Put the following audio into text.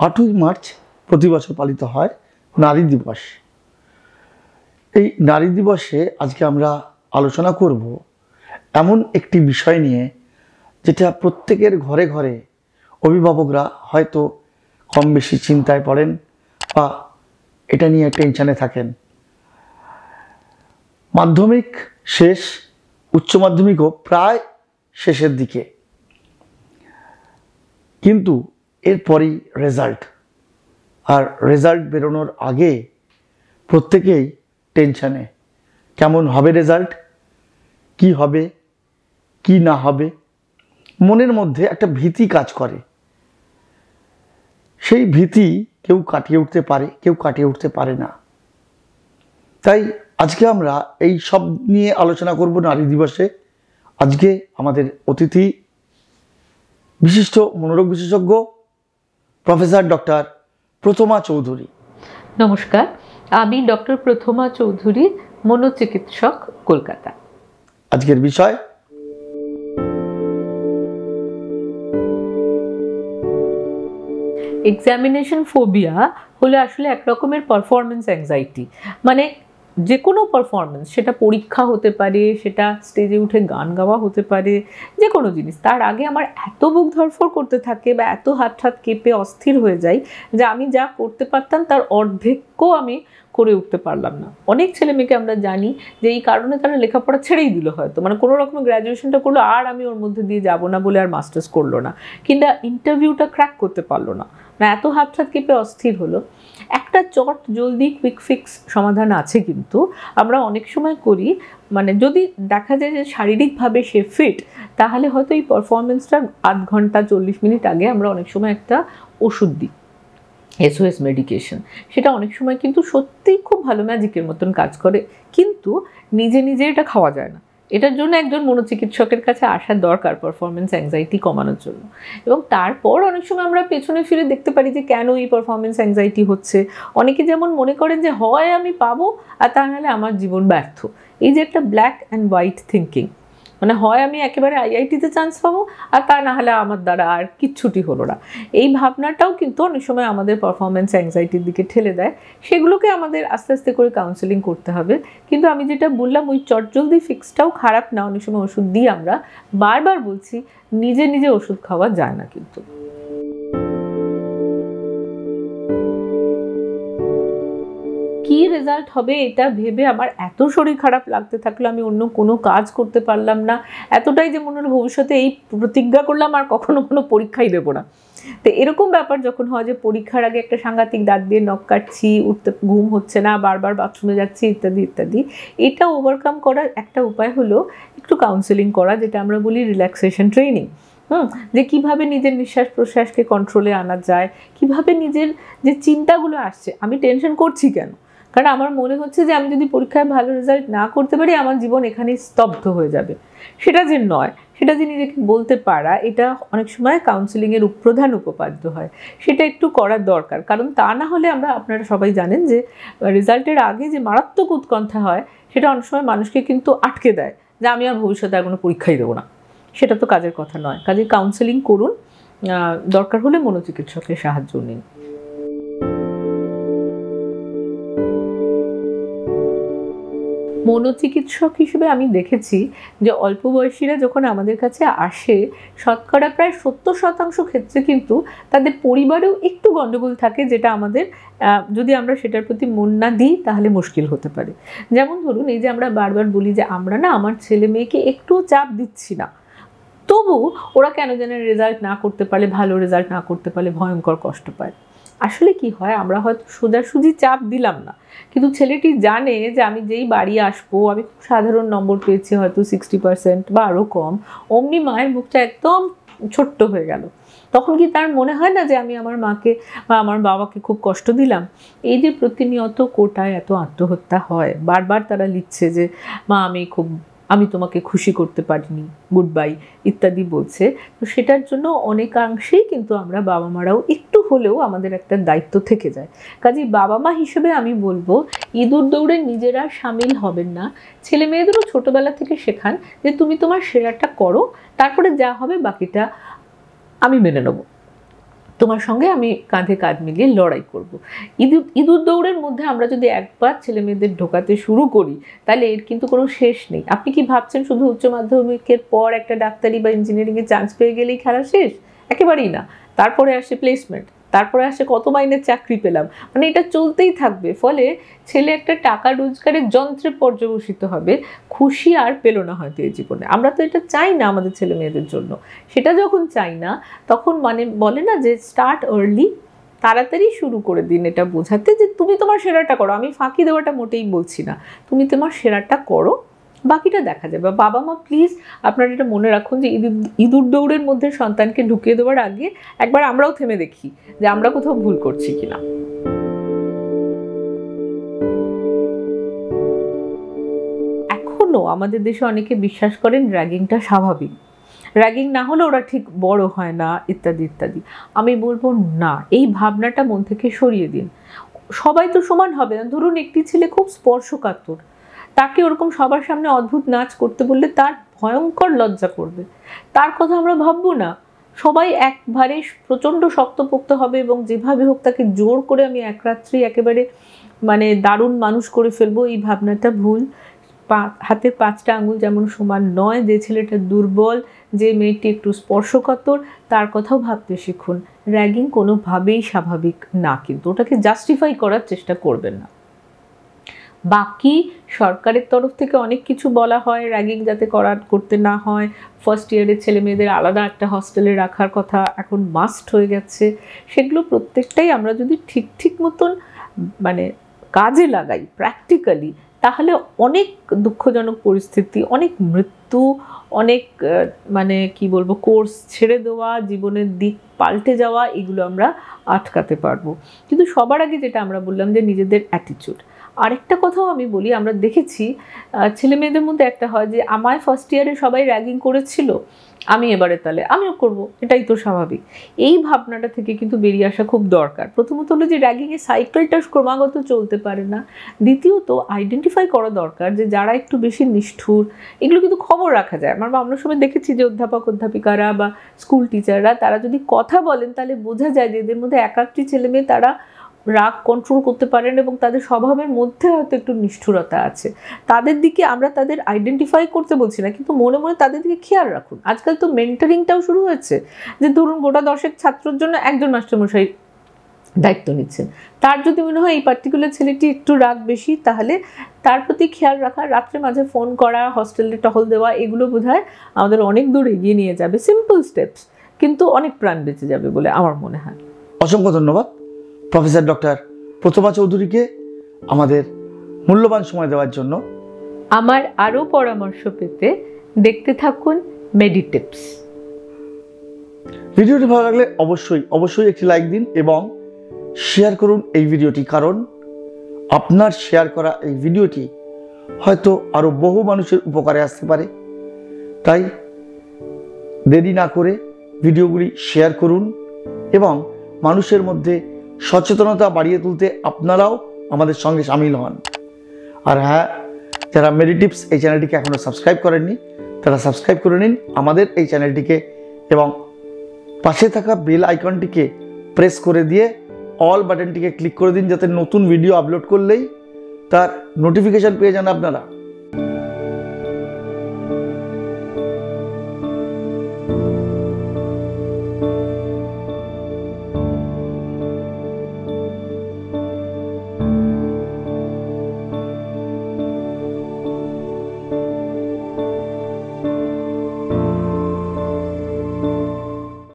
8ই March প্রতি বছর পালিত হয় নারী দিবস। এই নারী দিবসে আজকে আমরা আলোচনা করব এমন একটি বিষয় নিয়ে যেটা প্রত্যেকের ঘরে ঘরে অভিভাবকরা হয়তো কম বেশি চিন্তায় পড়েন বা এটা নিয়ে টেনশনে থাকেন। মাধ্যমিক শেষ, উচ্চ মাধ্যমিকও প্রায় শেষের দিকে, কিন্তু এরপরই রেজাল্ট। আর রেজাল্ট বেরোনোর আগে প্রত্যেকেই টেনশনে, কেমন হবে রেজাল্ট, কি হবে কি না হবে, মনের মধ্যে একটা ভীতি কাজ করে। সেই ভীতি কেউ কাটিয়ে উঠতে পারে, কেউ কাটিয়ে উঠতে পারে না। তাই আজকে আমরা এই সব নিয়ে আলোচনা করব নারী দিবসে। আজকে আমাদের অতিথি বিশিষ্ট মনোরোগ বিশেষজ্ঞ প্রফেসর ডক্টর প্রথমা চৌধুরী। নমস্কার, আমি ডক্টর প্রথমা চৌধুরী, মনোচিকিৎসক, কলকাতা। আজকের বিষয় এক্সামিনেশন ফোবিয়া হলো আসলে এক রকমের পারফরমেন্স অ্যাংজাইটি। মানে যে কোনো পারফরমেন্স, সেটা পরীক্ষা হতে পারে, সেটা স্টেজে উঠে গান গাওয়া হতে পারে, যে কোনো জিনিস, তার আগে আমার এত বুক ধড়ফড় করতে থাকে বা এত হাত কেঁপে অস্থির হয়ে যায় যে আমি যা করতে পারতাম তার অর্ধেকও আমি করে উঠতে পারলাম না। অনেক ছেলে মেয়েকে আমরা জানি যে এই কারণে তারা লেখাপড়া ছেড়েই দিল, হয়তো মানে কোনো রকম গ্র্যাজুয়েশনটা করলো আর আমি ওর মধ্যে দিয়ে যাবো না বলে আর মাস্টার্স করলো না, কিংবা ইন্টারভিউটা ক্র্যাক করতে পারলো না, এত হাত কেঁপে অস্থির হলো। একটা চট জলদি কুইক ফিক্স সমাধান আছে, কিন্তু আমরা অনেক সময় করি, মানে যদি দেখা যায় যে শারীরিকভাবে সে ফিট, তাহলে হয়তো এই পারফরমেন্সটা আধ ঘন্টা 40 মিনিট আগে আমরা অনেক সময় একটা ওষুধ দিই, SOS মেডিকেশন। সেটা অনেক সময় কিন্তু সত্যিই খুব ভালো ম্যাজিকের মতন কাজ করে, কিন্তু নিজে নিজে এটা খাওয়া যায় না। এটার জন্য একজন মনোচিকিৎসকের কাছে আসার দরকার পারফরমেন্স অ্যাংজাইটি কমানোর জন্য। এবং তারপর অনেক সময় আমরা পেছনে ফিরে দেখতে পারি যে কেন এই পারফরমেন্স অ্যাংজাইটি হচ্ছে। অনেকে যেমন মনে করেন যে হয় আমি পাবো আর তা নাহলে আমার জীবন ব্যর্থ। এই যে একটা ব্ল্যাক অ্যান্ড হোয়াইট থিঙ্কিং, মানে হয় আমি একেবারে IIT-তে চান্স পাবো আর তা না হলে আমার দ্বারা আর কিচ্ছুটি হলো না। এই ভাবনাটাও কিন্তু অনেক সময় আমাদের পারফরমেন্স অ্যাংজাইটির দিকে ঠেলে দেয়। সেগুলোকে আমাদের আস্তে আস্তে করে কাউন্সেলিং করতে হবে। কিন্তু আমি যেটা বললাম, ওই চটজলদি ফিক্সটাও খারাপ না। অনেক সময় ওষুধ দিই, আমরা বারবার বলছি, নিজে নিজে ওষুধ খাওয়া যায় না। কিন্তু কি রেজাল্ট হবে এটা ভেবে আমার এত শরীর খারাপ লাগতে থাকলো, আমি অন্য কোনো কাজ করতে পারলাম না। এতটাই যে মনে হলো ভবিষ্যতে এই প্রতিজ্ঞা করলাম আর কখনো কোনো পরীক্ষাই দেবো না। তো এরকম ব্যাপার যখন হয় যে পরীক্ষার আগে একটা সাংঘাতিক দাঁত দিয়ে নখ কাটছি, উঠতে ঘুম হচ্ছে না, বারবার বাথরুমে যাচ্ছি, ইত্যাদি ইত্যাদি, এটা ওভারকাম করার একটা উপায় হলো একটু কাউন্সেলিং করা, যেটা আমরা বলি রিল্যাক্সেশন ট্রেনিং। যে কিভাবে নিজের নিঃশ্বাস প্রশ্বাসকে কন্ট্রোলে আনা যায়, কিভাবে নিজের যে চিন্তাগুলো আসছে, আমি টেনশন করছি কেন, কারণ আমার মনে হচ্ছে যে আমি যদি পরীক্ষায় ভালো রেজাল্ট না করতে পারি আমার জীবন এখানেই স্তব্ধ হয়ে যাবে, সেটা যে নয়, সেটা যে নিজেকে বলতে পারা, এটা অনেক সময় কাউন্সেলিংয়ের প্রধান উপপাদ্য হয়। সেটা একটু করার দরকার, কারণ তা না হলে আপনারা সবাই জানেন যে রেজাল্টের আগে যে মারাত্মক উৎকণ্ঠা হয়, সেটা অনেক সময় মানুষকে কিন্তু আটকে দেয় যে আমি আর ভবিষ্যতে আর কোনো পরীক্ষাই দেবো না। সেটা তো কাজের কথা নয়। কাজে কাউন্সেলিং করুন, দরকার হলে মনোচিকিৎসকের সাহায্য নিন। মনোচিকিৎসক হিসেবে আমি দেখেছি যে অল্প বয়সীরা যখন আমাদের কাছে আসে, শতকরা প্রায় 70% ক্ষেত্রে কিন্তু তাদের পরিবারেও একটু গণ্ডগোল থাকে, যেটা আমাদের যদি আমরা সেটার প্রতি মন না দিই তাহলে মুশকিল হতে পারে। যেমন ধরুন, এই যে আমরা বারবার বলি যে আমরা না আমার ছেলে মেয়েকে একটুও চাপ দিচ্ছি না, তবু ওরা কেন যেন রেজাল্ট না করতে পারলে, ভালো রেজাল্ট না করতে পারলে ভয়ঙ্কর কষ্ট পায়। আসলে কি হয়, আমরা হয়তো সোজাসুজি চাপ দিলাম না, কিন্তু ছেলেটি জানে যে আমি যেই বাড়ি আসবো, আমি খুব সাধারণ নম্বর পেয়েছি, হয়তো 60% বা আরও কম, অমনি মায়ের মুখটা একদম ছোট্ট হয়ে গেল। তখন কি তার মনে হয় না যে আমি আমার মাকে বা আমার বাবাকে খুব কষ্ট দিলাম? এই যে প্রতিনিয়ত কোটায় এত আত্মহত্যা হয়, বারবার তারা লিখছে যে মা আমি তোমাকে খুশি করতে পারিনি, গুড বাই ইত্যাদি বলছে, তো সেটার জন্য অনেকাংশেই কিন্তু আমরা বাবা মারাও একটু হলেও আমাদের একটা দায়িত্ব থেকে যায়। কাজেই বাবা মা হিসেবে আমি বলবো, ইঁদুর দৌড়ে নিজেরা সামিল হবেন না। ছেলে মেয়েদেরও ছোটোবেলা থেকে শেখান যে তুমি তোমার সেরাটা করো, তারপরে যা হবে বাকিটা আমি মেনে নেব। তোমার সঙ্গে আমি কাঁধে কাঁধ মিলিয়ে লড়াই করব। ইঁদুর দৌড়ের মধ্যে আমরা যদি একবার ছেলে মেয়েদের ঢোকাতে শুরু করি তাহলে এর কিন্তু কোনো শেষ নেই। আপনি কি ভাবছেন শুধু উচ্চ মাধ্যমিকের পর একটা ডাক্তারি বা ইঞ্জিনিয়ারিংয়ে চান্স পেয়ে গেলেই খেলা শেষ? একেবারেই না। তারপরে আসে প্লেসমেন্ট, তারপরে আসে কত মাইনের চাকরি পেলাম, মানে এটা চলতেই থাকবে। ফলে ছেলে একটা টাকা রোজগারের যন্ত্রে পর্যবসিত হবে, খুশি আর পেল না হয়তো এই জীবনে। আমরা তো এটা চাই না আমাদের ছেলে মেয়েদের জন্য। সেটা যখন চাই না তখন মানে বলে না যে স্টার্ট আর্লি, তাড়াতাড়ি শুরু করে দিন এটা বোঝাতে যে তুমি তোমার সেরাটা করো। আমি ফাঁকি দেওয়াটা মোটেই বলছি না, তুমি তোমার সেরাটা করো, বাকিটা দেখা যাবে। বাবা মা প্লিজ আপনারা এটা মনে রাখুন যে ইঁদুর দৌড়ের মধ্যে সন্তানকে ঢুকিয়ে দেওয়ার আগে একবার আমরাও থেমে দেখি যে আমরা কোথাও ভুল করছি কিনা। এখনো আমাদের দেশে অনেকে বিশ্বাস করেন র্যাগিংটা স্বাভাবিক, র্যাগিং না হলে ওরা ঠিক বড় হয় না ইত্যাদি ইত্যাদি। আমি বলবো না, এই ভাবনাটা মন থেকে সরিয়ে দিন। সবাই তো সমান হবে না। ধরুন একটি ছেলে খুব স্পর্শকাতর, তাকে ওরকম সবার সামনে অদ্ভুত নাচ করতে বললে তার ভয়ঙ্কর লজ্জা করবে, তার কথা আমরা ভাববো না। সবাই একবারে প্রচণ্ড শক্তপোক্ত হবে এবং যেভাবে হোক তাকে জোর করে আমি এক রাত্রি একেবারে মানে দারুণ মানুষ করে ফেলবো, এই ভাবনাটা ভুল। হাতের 5টা আঙুল যেমন সমান নয়, যে ছেলেটা দুর্বল, যে মেয়েটি একটু স্পর্শকাতর, তার কথাও ভাবতে শিখুন। র্যাগিং কোনোভাবেই স্বাভাবিক না, কিন্তু ওটাকে জাস্টিফাই করার চেষ্টা করবেন না। বাকি সরকারের তরফ থেকে অনেক কিছু বলা হয় র্যাগিং যাতে করতে না হয়। ফার্স্ট ইয়ারের ছেলে মেয়েদের আলাদা একটা হস্টেলে রাখার কথা এখন মাস্ট হয়ে গেছে। সেগুলো প্রত্যেকটাই আমরা যদি ঠিক মতন মানে কাজে লাগাই প্র্যাকটিক্যালি, তাহলে অনেক দুঃখজনক পরিস্থিতি, অনেক মৃত্যু, অনেক মানে কি বলবো কোর্স ছেড়ে দেওয়া, জীবনের দিক পাল্টে যাওয়া, এগুলো আমরা আটকাতে পারবো। কিন্তু সবার আগে যেটা আমরা বললাম যে নিজেদের অ্যাটিটিউড। আরেকটা কথাও আমি বলি, আমরা দেখেছি ছেলে মেয়েদের মধ্যে একটা হয় যে আমায় ফার্স্ট ইয়ারে সবাই র্যাগিং করেছিল, আমি এবারে তাহলে আমিও করব, এটাই তো স্বাভাবিক। এই ভাবনাটা থেকে কিন্তু বেরিয়ে আসা খুব দরকার। প্রথমত হলো যে র্যাগিংয়ের সাইকেলটা ক্রমাগত চলতে পারে না। দ্বিতীয়ত আইডেন্টিফাই করা দরকার যে যারা একটু বেশি নিষ্ঠুর, এগুলো কিন্তু খবর রাখা যায়। আমরা অন্য সময় দেখেছি যে অধ্যাপক অধ্যাপিকারা বা স্কুল টিচাররা তারা যদি কথা বলেন তাহলে বোঝা যায় যে এদের মধ্যে এক একটি ছেলে মেয়ে তারা রাগ কন্ট্রোল করতে পারেন এবং তাদের স্বভাবের মধ্যে হয়তো একটু নিষ্ঠুরতা আছে। তাদের দিকে আমরা তাদের আইডেন্টিফাই করতে বলছি না, কিন্তু মনে মনে তাদের দিকে খেয়াল রাখুন। আজকাল তো মেন্টরিংটাও শুরু হয়েছে, যে ধরুন গোটা 10 ছাত্রের জন্য একজন মাস্টারমশাই দায়িত্ব নিচ্ছেন। তার যদি মনে হয় এই পার্টিকুলার ছেলেটি একটু রাগ বেশি, তাহলে তার প্রতি খেয়াল রাখা, রাত্রে মাঝে ফোন করা, হস্টেলে টহল দেওয়া, এগুলো বোধহয় আমাদের অনেক দূর এগিয়ে নিয়ে যাবে। সিম্পল স্টেপস, কিন্তু অনেক প্রাণ বেঁচে যাবে বলে আমার মনে হয়। অসংখ্য ধন্যবাদ প্রফেসর ডক্টর প্রতিমা চৌধুরীকে আমাদের মূল্যবান সময় দেওয়ার জন্য। আমার আরও পরামর্শ পেতে দেখতে থাকুন মেডিটিপস। ভিডিওটি ভালো লাগলে অবশ্যই একটি লাইক দিন এবং শেয়ার করুন এই ভিডিওটি, কারণ আপনার শেয়ার করা এই ভিডিওটি হয়তো আরও বহু মানুষের উপকারে আসতে পারে। তাই দেরি না করে ভিডিওগুলি শেয়ার করুন এবং মানুষের মধ্যে সচেতনতা বাড়িয়ে তুলতে আপনারাও আমাদের সঙ্গে সামিল হন। আর হ্যাঁ, যারা মেডিটিপস এই চ্যানেলটিকে এখনও সাবস্ক্রাইব করেননি তারা সাবস্ক্রাইব করে নিন আমাদের এই চ্যানেলটিকে এবং পাশে থাকা বেল আইকনটিকে প্রেস করে দিয়ে অল বাটনটিকে ক্লিক করে দিন, যাতে নতুন ভিডিও আপলোড করলেই তার নোটিফিকেশান পেয়ে যান আপনারা।